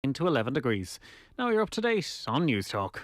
into 11 degrees. Now you're up to date on News Talk.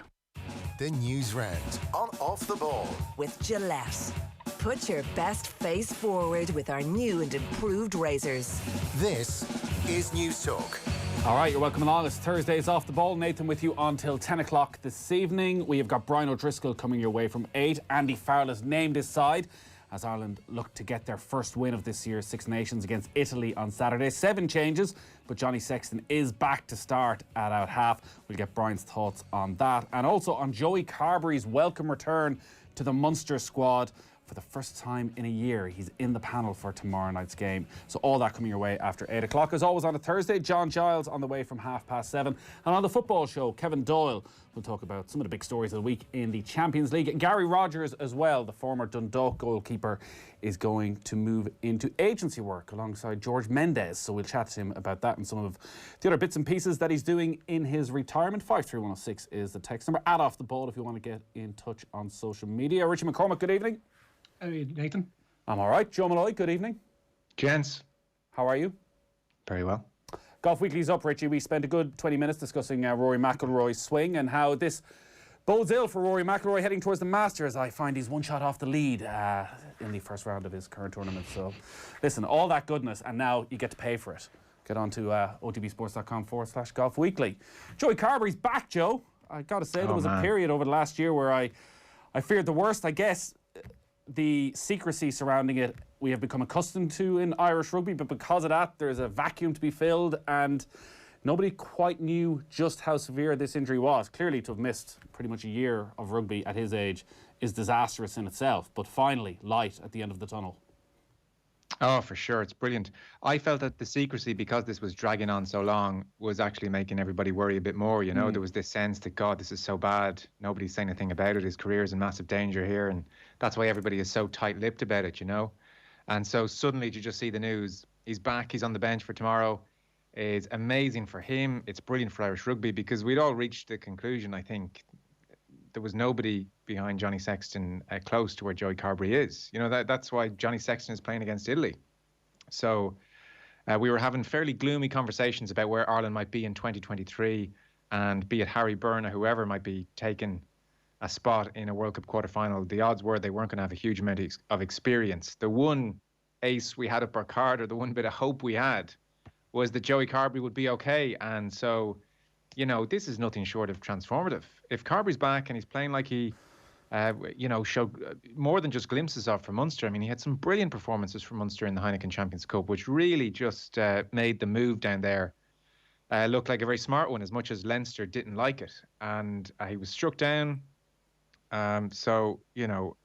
The Newsround on Off the Ball. With Gillette. Put your best face forward with our new and improved razors. This is News Talk. All right, you're welcome along. It's Thursdays Off the Ball. Nathan with you until 10 o'clock this evening. We have got Brian O'Driscoll coming your way from 8. Andy Farrell has named his side as Ireland look to get their first win of this year's Six Nations against Italy on Saturday. 7 changes, but Johnny Sexton is back to start at out half. We'll get Brian's thoughts on that. And also on Joey Carbery's welcome return to the Munster squad. For the first time in a year, he's in the panel for tomorrow night's game. So all that coming your way after 8 o'clock. As always on a Thursday, John Giles on the way from 7:30. And on the football show, Kevin Doyle will talk about some of the big stories of the week in the Champions League. Gary Rogers as well, the former Dundalk goalkeeper, is going to move into agency work alongside George Mendes. So we'll chat to him about that and some of the other bits and pieces that he's doing in his retirement. 53106 is the text number. Add Off the Ball if you want to get in touch on social media. Richie McCormick, good evening. How are you, Nathan? I'm all right. Joe Malloy, good evening. Gents. How are you? Very well. Golf Weekly's up, Richie. We spent a good 20 minutes discussing Rory McIlroy's swing and how this bodes ill for Rory McIlroy heading towards the Masters. I find he's one shot off the lead in the first round of his current tournament. So, listen, all that goodness, and now you get to pay for it. Get on to otbsports.com/Golf Weekly. Joey Carbery's back, Joe. I got to say, there was a period over the last year where I feared the worst, I guess. The secrecy surrounding it we have become accustomed to in Irish rugby, but because of that there's a vacuum to be filled and nobody quite knew just how severe this injury was. Clearly to have missed pretty much a year of rugby at his age is disastrous in itself, but finally light at the end of the tunnel. Oh, for sure. It's brilliant. I felt that the secrecy, because this was dragging on so long, was actually making everybody worry a bit more. You know, there was this sense that, God, this is so bad. Nobody's saying anything about it. His career is in massive danger here. And that's why everybody is so tight-lipped about it, you know. And so suddenly to just see the news, he's back, he's on the bench for tomorrow, is amazing for him. It's brilliant for Irish rugby because we'd all reached the conclusion, I think, there was nobody behind Johnny Sexton close to where Joey Carbery is. You know, that's why Johnny Sexton is playing against Italy. So we were having fairly gloomy conversations about where Ireland might be in 2023, and be it Harry Byrne or whoever might be taking a spot in a World Cup quarter-final. The odds were they weren't going to have a huge amount of experience. The one ace we had up our card, or the one bit of hope we had, was that Joey Carbery would be okay. And so, you know, this is nothing short of transformative. If Carbery's back and he's playing like he, showed more than just glimpses of for Munster. I mean, he had some brilliant performances for Munster in the Heineken Champions Cup, which really just made the move down there look like a very smart one, as much as Leinster didn't like it. And he was struck down. So, you know,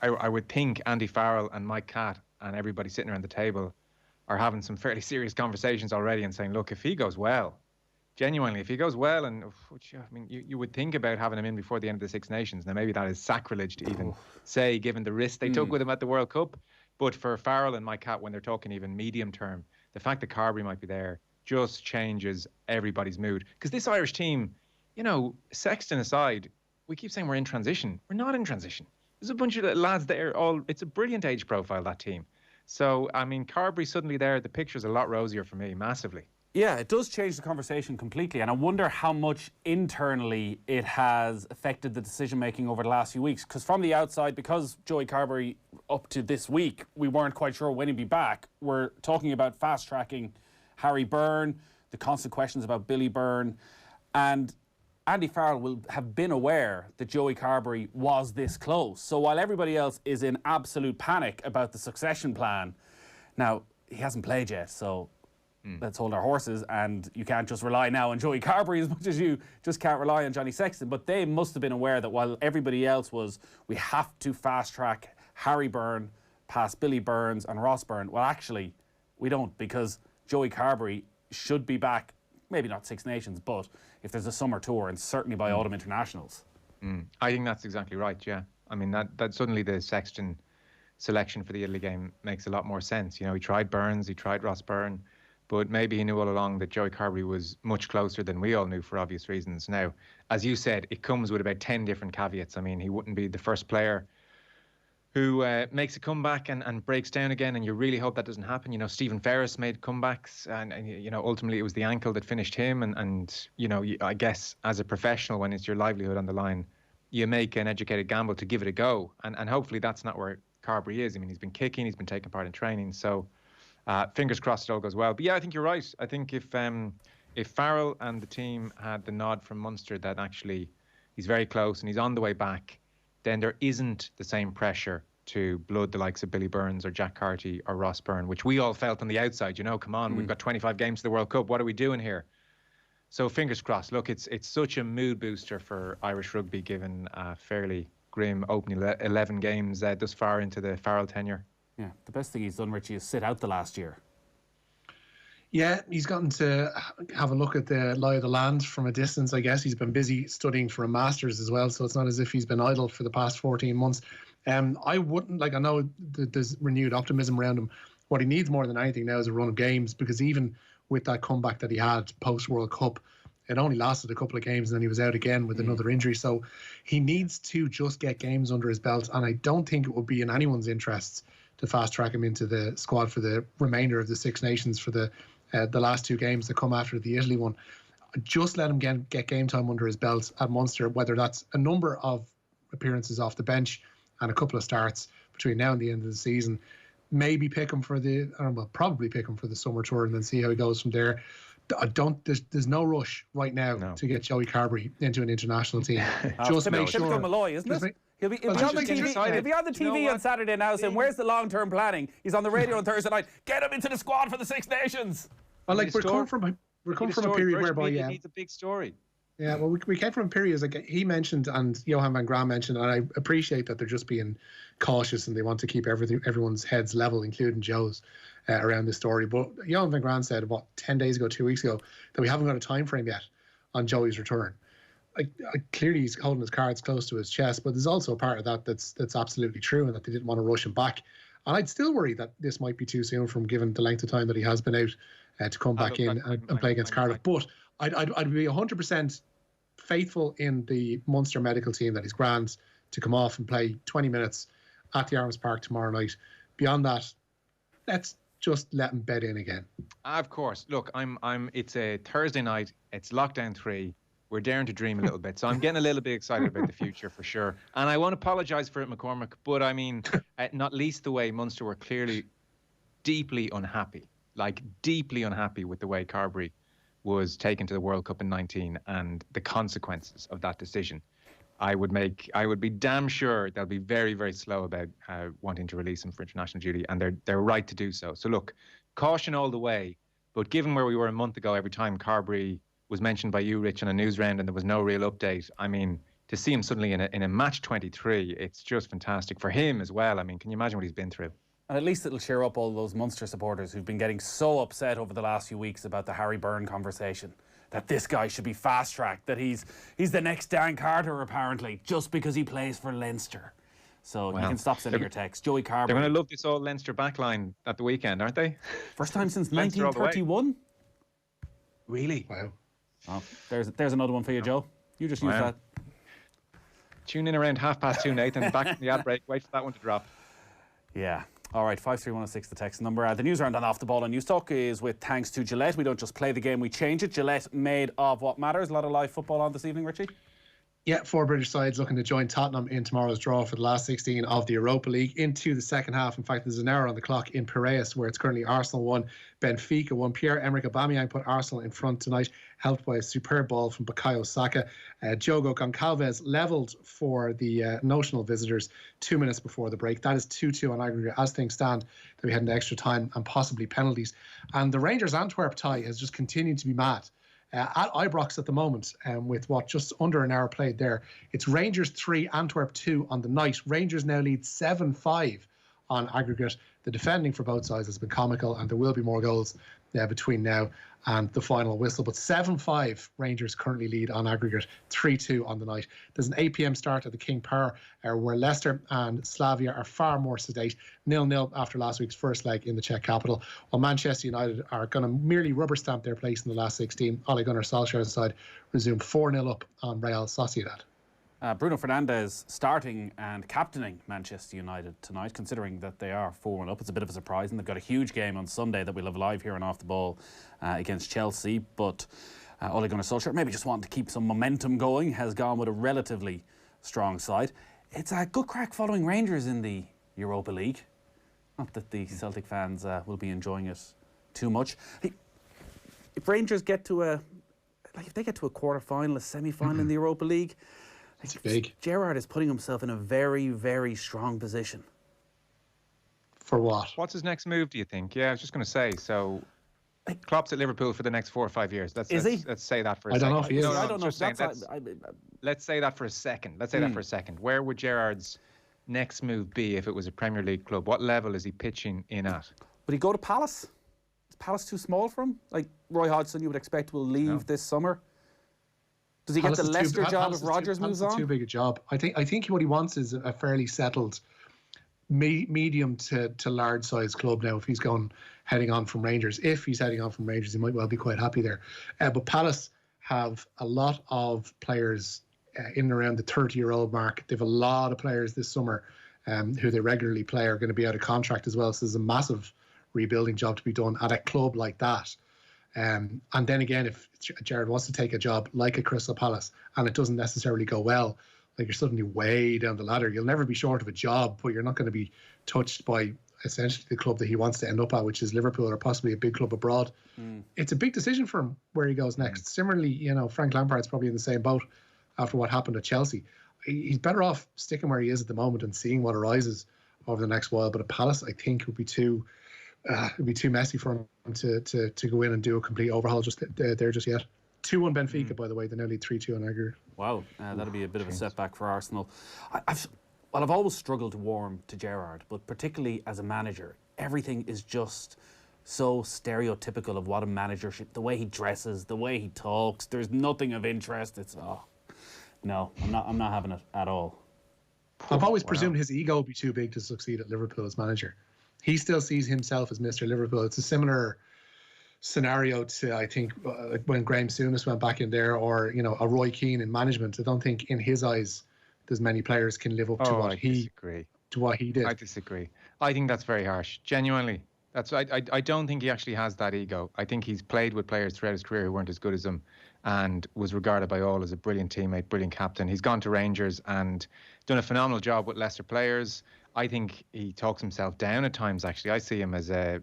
I would think Andy Farrell and Mike Catt and everybody sitting around the table are having some fairly serious conversations already and saying, look, if he goes well, genuinely, if he goes well, and I mean, you would think about having him in before the end of the Six Nations. Now, maybe that is sacrilege to even say, given the risk they took with him at the World Cup. But for Farrell and Mike Catt, when they're talking even medium term, the fact that Carbery might be there just changes everybody's mood. Because this Irish team, you know, Sexton aside, we keep saying we're in transition. We're not in transition. There's a bunch of lads there. It's a brilliant age profile, that team. So, I mean, Carbery suddenly there, the picture's a lot rosier for me, massively. Yeah, it does change the conversation completely, and I wonder how much internally it has affected the decision-making over the last few weeks, because from the outside, because Joey Carbery, up to this week, we weren't quite sure when he'd be back, we're talking about fast-tracking Harry Byrne, the constant questions about Billy Byrne, and Andy Farrell will have been aware that Joey Carbery was this close. So while everybody else is in absolute panic about the succession plan, now, he hasn't played yet, so let's hold our horses, and you can't just rely now on Joey Carbery as much as you just can't rely on Johnny Sexton. But they must have been aware that while everybody else was, we have to fast-track Harry Byrne past Billy Burns and Ross Byrne. Well, actually, we don't, because Joey Carbery should be back, maybe not Six Nations, but if there's a summer tour, and certainly by autumn internationals. I think that's exactly right, yeah. I mean, that suddenly the Sexton selection for the Italy game makes a lot more sense. You know, he tried Burns, he tried Ross Byrne, but maybe he knew all along that Joey Carbery was much closer than we all knew for obvious reasons. Now, as you said, it comes with about 10 different caveats. I mean, he wouldn't be the first player who makes a comeback and breaks down again, and you really hope that doesn't happen. You know, Stephen Ferris made comebacks, and you know, ultimately it was the ankle that finished him. And you know, I guess as a professional, when it's your livelihood on the line, you make an educated gamble to give it a go. And hopefully that's not where Carbery is. I mean, he's been kicking, he's been taking part in training, so fingers crossed it all goes well. But yeah, I think you're right. I think if Farrell and the team had the nod from Munster that actually he's very close and he's on the way back, then there isn't the same pressure to blood the likes of Billy Burns or Jack Carty or Ross Byrne, which we all felt on the outside. You know, come on, we've got 25 games to the World Cup. What are we doing here? So fingers crossed. Look, it's such a mood booster for Irish rugby, given a fairly grim opening 11 games thus far into the Farrell tenure. Yeah, the best thing he's done, Richie, is sit out the last year. Yeah, he's gotten to have a look at the lie of the land from a distance, I guess. He's been busy studying for a master's as well, so it's not as if he's been idle for the past 14 months. I wouldn't, I know there's renewed optimism around him. What he needs more than anything now is a run of games, because even with that comeback that he had post-World Cup, it only lasted a couple of games and then he was out again with another injury. So he needs to just get games under his belt, and I don't think it would be in anyone's interests to fast-track him into the squad for the remainder of the Six Nations for the last two games that come after the Italy one. Just let him get game time under his belt at Munster, whether that's a number of appearances off the bench and a couple of starts between now and the end of the season. Maybe pick him for probably pick him for the summer tour and then see how he goes from there. There's no rush right now to get Joey Carbery into an international team. Just make sure. Typical Malloy, isn't it? He'll be on the TV. He'll be on the TV on Saturday now saying, "Where's the long-term planning?" He's on the radio on Thursday night. Get him into the squad for the Six Nations. Well, we're coming from a period whereby he needs a big story. Yeah, well, we came from periods like he mentioned and Johan van Graan mentioned, and I appreciate that they're just being cautious and they want to keep everyone's heads level, including Joe's, around this story. But Johan van Graan said, 10 days ago, 2 weeks ago, that we haven't got a time frame yet on Joey's return. Clearly he's holding his cards close to his chest, but there's also a part of that that's absolutely true, and that they didn't want to rush him back. And I'd still worry that this might be too soon for him, given the length of time that he has been out, to come back in and play against Cardiff. But I'd be 100% faithful in the Munster medical team that he's grand to come off and play 20 minutes at the Arms Park tomorrow night. Beyond that, let's just let him bed in again. Of course. Look, it's a Thursday night. It's lockdown 3. We're daring to dream a little bit. So I'm getting a little bit excited about the future for sure. And I won't apologise for it, McCormick, but I mean, not least the way Munster were clearly deeply unhappy with the way Carbery was taken to the World Cup in 19 and the consequences of that decision. I would be damn sure they'll be very, very slow about wanting to release him for international duty, and they're right to do so. So look, caution all the way, but given where we were a month ago, every time Carbery was mentioned by you, Rich, on a news round and there was no real update, I mean, to see him suddenly in a match 23, it's just fantastic for him as well. I mean, can you imagine what he's been through? And at least it'll cheer up all those Munster supporters who've been getting so upset over the last few weeks about the Harry Byrne conversation, that this guy should be fast-tracked, that he's the next Dan Carter, apparently, just because he plays for Leinster. So you can stop sending your texts. Joey Carbery. They're going to love this old Leinster backline at the weekend, aren't they? First time since 1931? Really? Wow. Oh, there's another one for you, Joe. You just use that. Tune in around 2:30, Nathan. Back from the ad break. Wait for that one to drop. Yeah. All right, 53106, the text number. The news round on Off the Ball on News Talk is with thanks to Gillette. We don't just play the game, we change it. Gillette made of what matters. A lot of live football on this evening, Richie. Yeah, 4 British sides looking to join Tottenham in tomorrow's draw for the last 16 of the Europa League into the second half. In fact, there's an hour on the clock in Piraeus, where it's currently Arsenal 1, Benfica 1. Pierre-Emerick Aubameyang put Arsenal in front tonight, helped by a superb ball from Bukayo Saka. Diogo Goncalves levelled for the notional visitors 2 minutes before the break. That is 2-2 on aggregate as things stand. That we head into extra time and possibly penalties. And the Rangers-Antwerp tie has just continued to be mad. At Ibrox at the moment, with just under an hour played there. It's Rangers 3, Antwerp 2 on the night. Rangers now lead 7-5 on aggregate. The defending for both sides has been comical, and there will be more goals between now and the final whistle. But 7-5 Rangers currently lead on aggregate, 3-2 on the night. There's an 8 p.m. start at the King Power, where Leicester and Slavia are far more sedate, 0-0 after last week's first leg in the Czech capital, while Manchester United are going to merely rubber stamp their place in the last 16. Ole Gunnar Solskjaer's side resume 4-0 up on Real Sociedad. Bruno Fernandes starting and captaining Manchester United tonight, considering that they are 4-1 up. It's a bit of a surprise, and they've got a huge game on Sunday that we'll have live here on Off the Ball against Chelsea. But Ole Gunnar Solskjaer, maybe just wanting to keep some momentum going, has gone with a relatively strong side. It's a good crack following Rangers in the Europa League. Not that the Celtic fans will be enjoying it too much. Hey, if Rangers get to if they get to a quarter-final, a semi-final in the Europa League, it's big. Gerrard is putting himself in a very, very strong position. For what? What's his next move, do you think? Yeah, I was just going to say, so Klopp's at Liverpool for the next 4 or 5 years. Let's say that for a second. I don't know if he is. No, I don't know. Let's say that for a second. Let's say that for a second. Where would Gerrard's next move be if it was a Premier League club? What level is he pitching in at? Would he go to Palace? Is Palace too small for him? Like Roy Hodgson, you would expect will leave this summer. Does he get the Leicester job if Rodgers moves on? Too big a job. I think what he wants is a fairly settled medium to large size club now. If he's heading on from Rangers, he might well be quite happy there. But Palace have a lot of players in and around the 30-year-old mark. They have a lot of players this summer who they regularly play are going to be out of contract as well. So there's a massive rebuilding job to be done at a club like that. And then again, if Gerrard wants to take a job like a Crystal Palace and it doesn't necessarily go well, like you're suddenly way down the ladder. You'll never be short of a job, but you're not going to be touched by essentially the club that he wants to end up at, which is Liverpool or possibly a big club abroad. It's a big decision for him where he goes next. Similarly, Frank Lampard's probably in the same boat after what happened at Chelsea. He's better off sticking where he is at the moment and seeing what arises over the next while. But at Palace, I think would be too messy for him to go in and do a complete overhaul just there just yet. 2-1 Benfica, by the way. They now lead 3-2 on aggregate. Wow, that'll be a bit of a setback for Arsenal. I've always struggled to warm to Gerrard, but particularly as a manager, everything is just so stereotypical of what a manager should. The way he dresses, the way he talks. There's nothing of interest. No, I'm not having it at all. I've always presumed his ego would be too big to succeed at Liverpool as manager. He still sees himself as Mr. Liverpool. It's a similar scenario to, I think, when Graham Souness went back in there, or a Roy Keane in management. I don't think in his eyes there's many players can live up to what he did. I disagree. I think that's very harsh. Genuinely, I don't think he actually has that ego. I think he's played with players throughout his career who weren't as good as him, and was regarded by all as a brilliant teammate, brilliant captain. He's gone to Rangers and done a phenomenal job with lesser players. I think he talks himself down at times, actually. I see him as a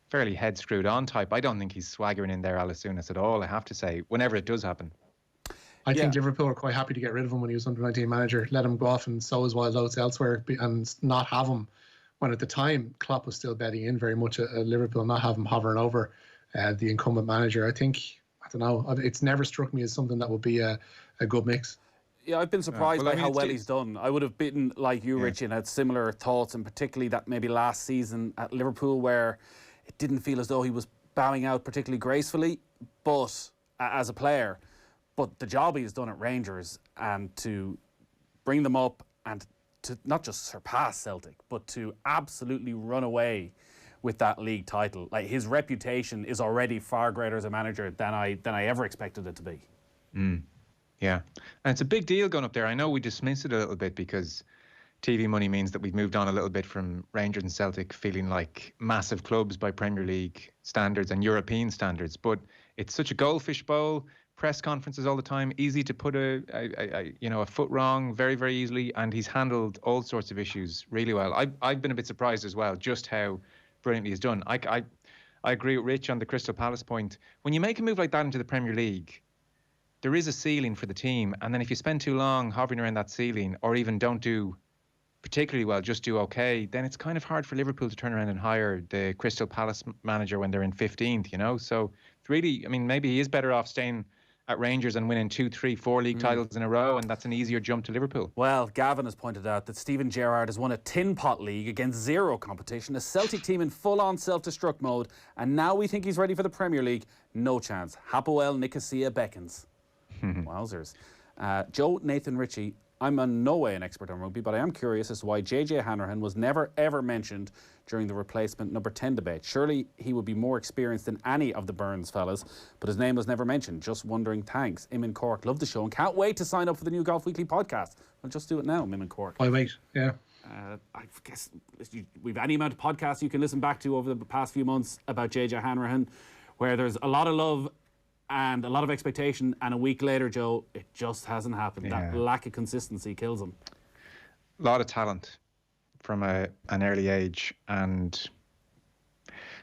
fairly head screwed on type. I don't think he's swaggering in there Ole Souness at all, I have to say, whenever it does happen. I think Liverpool are quite happy to get rid of him when he was under-19 manager, let him go off and sow his wild oats elsewhere and not have him, when at the time Klopp was still betting in very much at Liverpool, not have him hovering over the incumbent manager. I don't know, it's never struck me as something that would be a good mix. Yeah, I've been surprised by how well he's done. I would have been like you, Richie, and had similar thoughts, and particularly that maybe last season at Liverpool where it didn't feel as though he was bowing out particularly gracefully, but as a player. But the job he's done at Rangers, and to bring them up and to not just surpass Celtic, but to absolutely run away with that league title. Like, his reputation is already far greater as a manager than I ever expected it to be. Yeah, and it's a big deal going up there. I know we dismiss it a little bit because TV money means that we've moved on a little bit from Rangers and Celtic feeling like massive clubs by Premier League standards and European standards. But it's such a goldfish bowl, press conferences all the time, easy to put a foot wrong very, very easily. And he's handled all sorts of issues really well. I've been a bit surprised as well, just how brilliantly he's done. I agree with Rich on the Crystal Palace point. When you make a move like that into the Premier League, there is a ceiling for the team. And then if you spend too long hovering around that ceiling, or even don't do particularly well, just do okay, then it's kind of hard for Liverpool to turn around and hire the Crystal Palace manager when they're in 15th, So it's really, maybe he is better off staying at Rangers and winning 2, 3, 4 league titles in a row, and that's an easier jump to Liverpool. Well, Gavin has pointed out that Steven Gerrard has won a tin pot league against zero competition, a Celtic team in full-on self-destruct mode, and now we think he's ready for the Premier League. No chance. Hapoel Nicosia beckons. Wowzers. Joe, Nathan, Richie, I'm in no way an expert on rugby, but I am curious as to why JJ Hanrahan was never ever mentioned during the replacement number 10 debate. Surely he would be more experienced than any of the Burns fellas, but his name was never mentioned. Just wondering. Thanks. Im Cork, love the show and can't wait to sign up for the new Golf Weekly podcast. I'll just do it now, Im Cork. Why wait? Yeah. I guess we've any amount of podcasts you can listen back to over the past few months about JJ Hanrahan, where there's a lot of love and a lot of expectation, and a week later, Joe, it just hasn't happened. That lack of consistency kills him. A lot of talent from an early age, and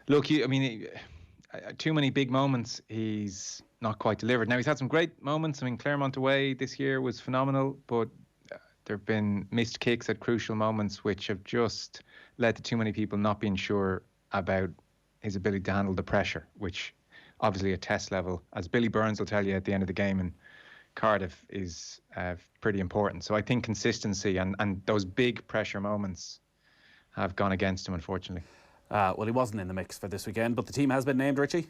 look, too many big moments. He's not quite delivered. Now he's had some great moments. I mean, Claremont away this year was phenomenal, but there have been missed kicks at crucial moments, which have just led to too many people not being sure about his ability to handle the pressure, which obviously at test level, as Billy Burns will tell you at the end of the game in Cardiff, is pretty important. So I think consistency and those big pressure moments have gone against him, unfortunately. Well, he wasn't in the mix for this weekend, but the team has been named, Richie.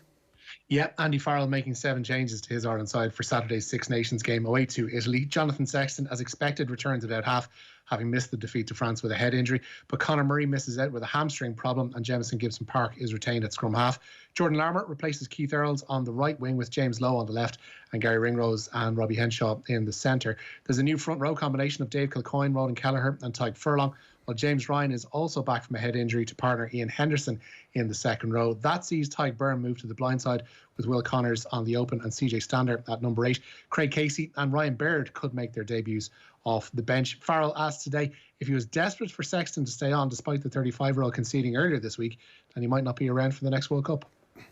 Yeah, Andy Farrell making 7 changes to his Ireland side for Saturday's Six Nations game away to Italy. Jonathan Sexton, as expected, returns about half, having missed the defeat to France with a head injury. But Conor Murray misses out with a hamstring problem, and Jamison Gibson-Park is retained at scrum half. Jordan Larmour replaces Keith Earls on the right wing with James Lowe on the left and Gary Ringrose and Robbie Henshaw in the centre. There's a new front row combination of Dave Kilcoyne, Ronan Kelleher and Tyke Furlong, while James Ryan is also back from a head injury to partner Ian Henderson in the second row. That sees Tyke Byrne move to the blind side with Will Connors on the open and CJ Stander at number 8. Craig Casey and Ryan Baird could make their debuts off the bench. Farrell asked today if he was desperate for Sexton to stay on despite the 35-year-old conceding earlier this week, and he might not be around for the next World Cup.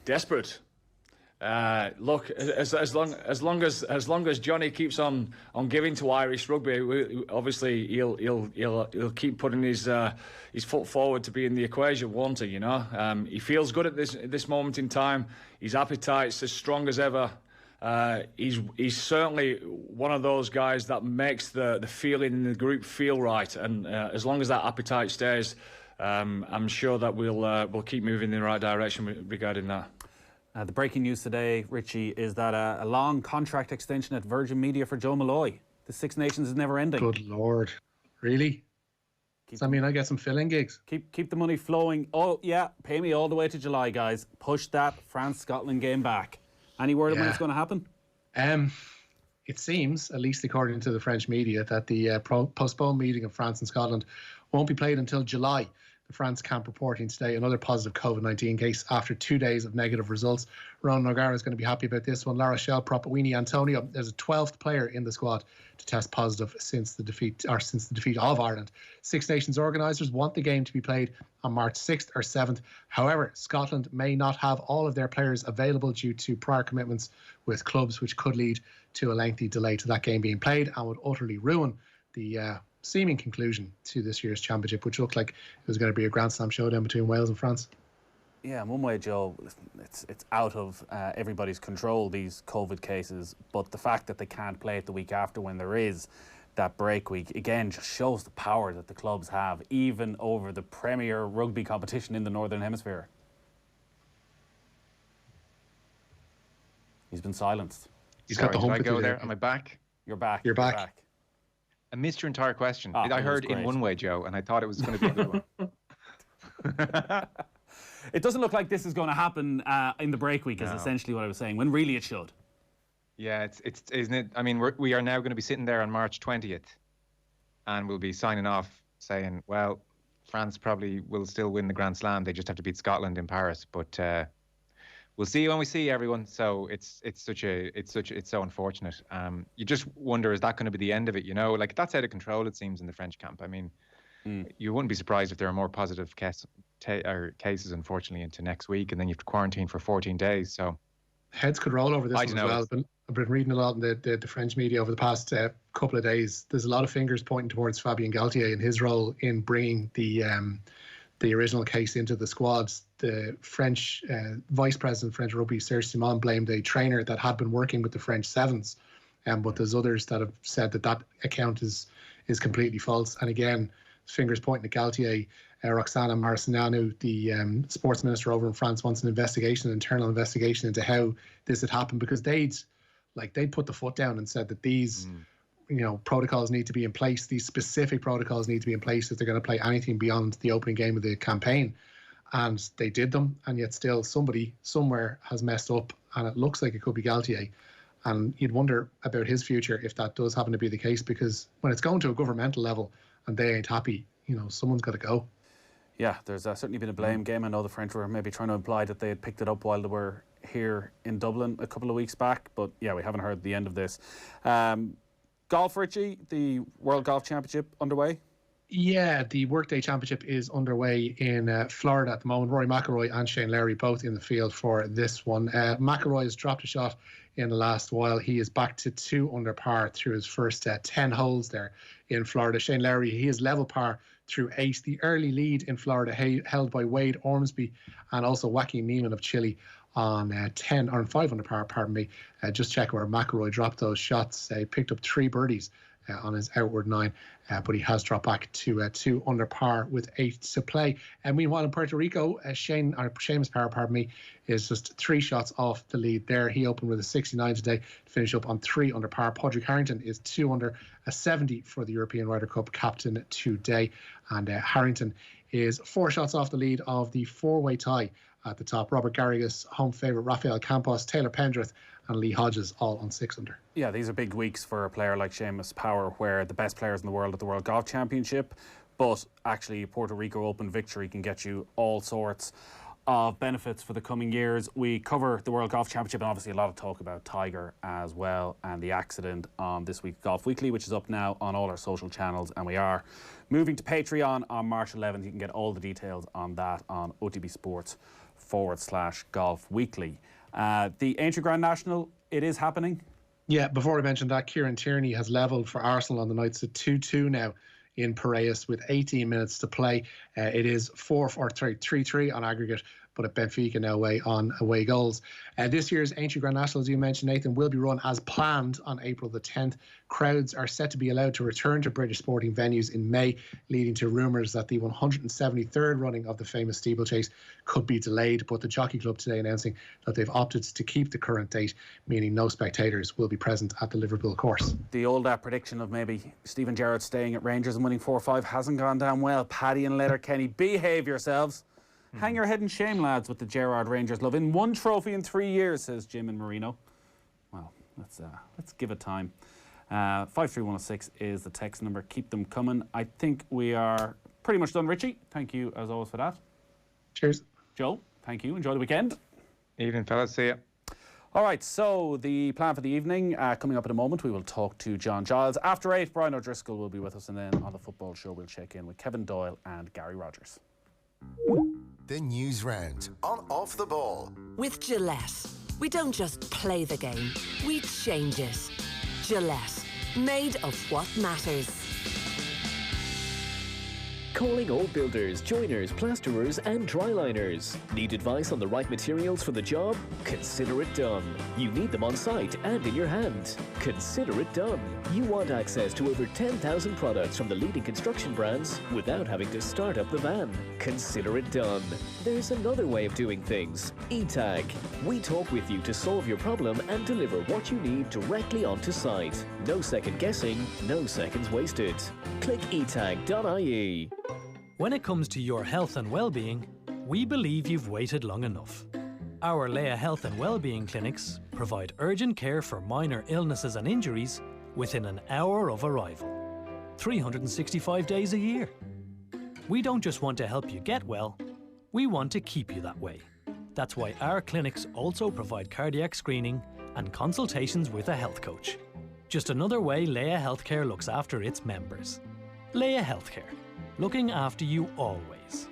Desperate. Look, as long as Johnny keeps on giving to Irish rugby, obviously he'll keep putting his foot forward to be in the equation, won't he? You know, he feels good at this moment in time. His appetite's as strong as ever. He's certainly one of those guys that makes the feeling in the group feel right, and as long as that appetite stays, I'm sure that we'll keep moving in the right direction regarding that. The breaking news today, Richie, is that a long contract extension at Virgin Media for Joe Malloy. The Six Nations is never ending. Good Lord. Really? Does that mean I get some fill-in gigs? Keep the money flowing. Oh, yeah, pay me all the way to July, guys. Push that France-Scotland game back. Any word on when it's going to happen? It seems, at least according to the French media, that the postponed meeting of France and Scotland won't be played until July. The France camp reporting today another positive COVID-19 case after 2 days of negative results. Ronan O'Gara is going to be happy about this one. Lara Shell, Propawini, Antonio. There's a 12th player in the squad to test positive since the defeat of Ireland. Six Nations organisers want the game to be played on March 6th or 7th. However, Scotland may not have all of their players available due to prior commitments with clubs, which could lead to a lengthy delay to that game being played and would utterly ruin the seeming conclusion to this year's championship, which looked like it was going to be a Grand Slam showdown between Wales and France. Yeah, in one way, Joe, it's out of everybody's control, these COVID cases, but the fact that they can't play it the week after when there is that break week, again, just shows the power that the clubs have, even over the premier rugby competition in the Northern Hemisphere. He's been silenced. He's got the hump. Did I go there? Am I back? You're back. You're back. I missed your entire question. Oh, I heard in one way, Joe, and I thought it was going to be another one. It doesn't look like this is going to happen in the break week, is essentially what I was saying, when really it should. Yeah, it's isn't it? I mean, we are now going to be sitting there on March 20th, and we'll be signing off saying, well, France probably will still win the Grand Slam. They just have to beat Scotland in Paris, but we'll see when we see everyone. So it's so unfortunate. You just wonder, is that going to be the end of it? You know, like that's out of control, it seems, in the French camp. I mean, you wouldn't be surprised if there are more positive cases, unfortunately, into next week, and then you have to quarantine for 14 days. So heads could roll over this one as well. I've been reading a lot in the French media over the past couple of days. There's a lot of fingers pointing towards Fabien Galtier and his role in bringing the original case into the squads. The French Vice President of French Rugby, Serge Simon, blamed a trainer that had been working with the French Sevens, but there's others that have said that account is completely false. And again, fingers pointing at Galtier. Roxana Maracineanu, the sports minister over in France, wants an internal investigation into how this had happened, because they'd put the foot down and said that these protocols need to be in place. These specific protocols need to be in place if they're going to play anything beyond the opening game of the campaign. And they did them, and yet still somebody somewhere has messed up, and it looks like it could be Galtier. And you'd wonder about his future if that does happen to be the case, because when it's going to a governmental level and they ain't happy, someone's got to go. Yeah, there's certainly been a blame game. I know the French were maybe trying to imply that they had picked it up while they were here in Dublin a couple of weeks back, but yeah, we haven't heard the end of this. Golf, Richie, the World Golf Championship underway? Yeah, the Workday Championship is underway in Florida at the moment. Rory McIlroy and Shane Lowry both in the field for this one. McIlroy has dropped a shot in the last while. He is back to 2 under par through his first 10 holes there in Florida. Shane Lowry, he is level par through 8. The early lead in Florida held by Wade Ormsby and also Joaquin Niemann of Chile on 10 or 5 under par, pardon me. Just check where McIlroy dropped those shots. He picked up 3 birdies on his outward 9, but he has dropped back to 2 under par with 8 to play. And meanwhile, in Puerto Rico, Seamus Power, pardon me, is just 3 shots off the lead there. He opened with a 69 today to finish up on 3 under par. Padraig Harrington is 2 under, a 70 for the European Ryder Cup captain today. And Harrington is 4 shots off the lead of the 4-way tie at the top. Robert Garrigus, home favourite Rafael Campos, Taylor Pendrith and Lee Hodges all on 6 under. Yeah, these are big weeks for a player like Seamus Power, where the best players in the world at the World Golf Championship, but actually a Puerto Rico Open victory can get you all sorts of benefits for the coming years. We cover the World Golf Championship and obviously a lot of talk about Tiger as well and the accident on this week's Golf Weekly, which is up now on all our social channels, and we are moving to Patreon on March 11th. You can get all the details on that on OTBSports.com/Golf Weekly. The Aintree Grand National, it is happening. Yeah, before I mentioned that, Kieran Tierney has levelled for Arsenal on the night. It's a 2-2 now in Piraeus with 18 minutes to play. It is 3-3 on aggregate, but at Benfica now on away goals. This year's Aintree Grand National, as you mentioned, Nathan, will be run as planned on April the 10th. Crowds are set to be allowed to return to British sporting venues in May, leading to rumours that the 173rd running of the famous steeplechase could be delayed. But the Jockey Club today announcing that they've opted to keep the current date, meaning no spectators will be present at the Liverpool course. The old prediction of maybe Stephen Gerrard staying at Rangers and winning 4-5 hasn't gone down well. Paddy and Letterkenny, behave yourselves. Hang your head in shame, lads, with the Gerrard Rangers love. In 1 trophy in 3 years, says Jim and Marino. Well, let's give it time. 53106 is the text number. Keep them coming. I think we are pretty much done. Richie, thank you as always for that. Cheers. Joe, thank you. Enjoy the weekend. Evening, fellas. See ya. All right, so the plan for the evening, coming up in a moment, we will talk to John Giles. After 8, Brian O'Driscoll will be with us, and then on the football show, we'll check in with Kevin Doyle and Gary Rogers. The News Round on Off the Ball. With Gillette, we don't just play the game, we change it. Gillette, made of what matters. Calling all builders, joiners, plasterers and dryliners. Need advice on the right materials for the job? Consider it done. You need them on site and in your hand. Consider it done. You want access to over 10,000 products from the leading construction brands without having to start up the van. Consider it done. There's another way of doing things. eTag. We talk with you to solve your problem and deliver what you need directly onto site. No second guessing, no seconds wasted. Click etag.ie. When it comes to your health and well-being, we believe you've waited long enough. Our Leia Health and Wellbeing clinics provide urgent care for minor illnesses and injuries within an hour of arrival, 365 days a year. We don't just want to help you get well, we want to keep you that way. That's why our clinics also provide cardiac screening and consultations with a health coach. Just another way Leia Healthcare looks after its members. Leia Healthcare, looking after you always.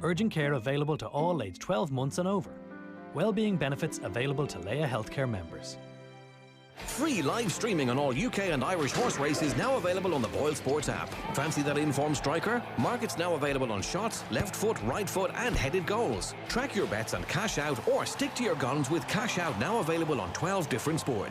Urgent care available to all aged 12 months and over. Wellbeing benefits available to Leia Healthcare members. Free live streaming on all UK and Irish horse races now available on the Boyle Sports app. Fancy that informed striker? Markets now available on shots, left foot, right foot and headed goals. Track your bets and cash out, or stick to your guns with cash out now available on 12 different sports.